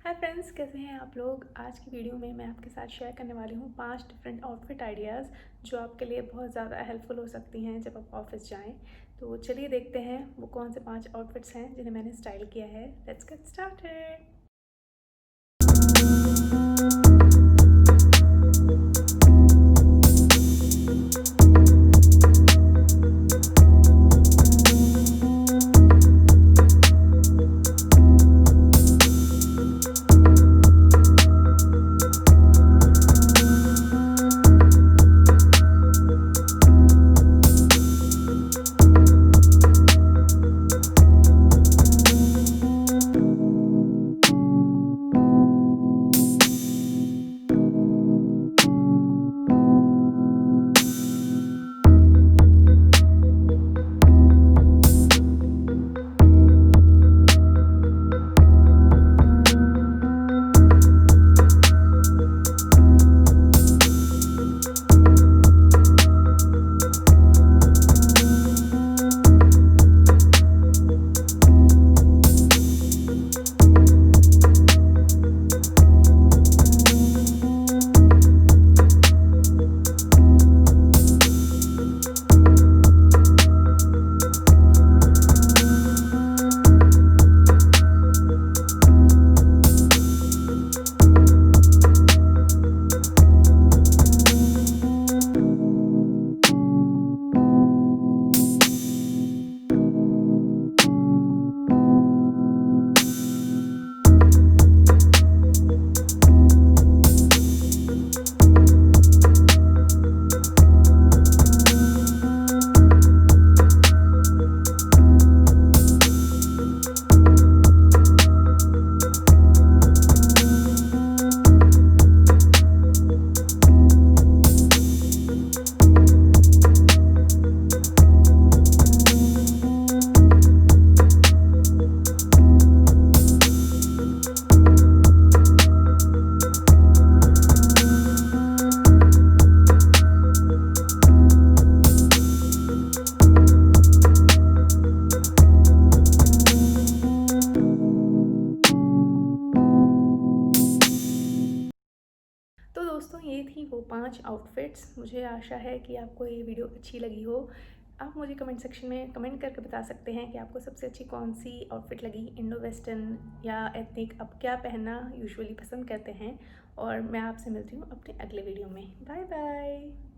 Hi friends, कैसे हैं आप लोग। आज की वीडियो में मैं आपके साथ शेयर करने वाली हूँ 5 डिफरेंट आउटफिट आइडियाज़ जो आपके लिए बहुत ज़्यादा हेल्पफुल हो सकती हैं जब आप ऑफिस जाएं। तो चलिए देखते हैं वो कौन से 5 आउटफिट्स हैं जिन्हें मैंने स्टाइल किया है। Let's get started. तो दोस्तों, ये थी वो 5 आउटफिट्स। मुझे आशा है कि आपको ये वीडियो अच्छी लगी हो। आप मुझे कमेंट सेक्शन में कमेंट करके बता सकते हैं कि आपको सबसे अच्छी कौन सी आउटफिट लगी, इंडो वेस्टर्न या एथनिक। आप क्या पहनना यूजुअली पसंद करते हैं। और मैं आपसे मिलती हूँ अपने अगले वीडियो में। Bye bye.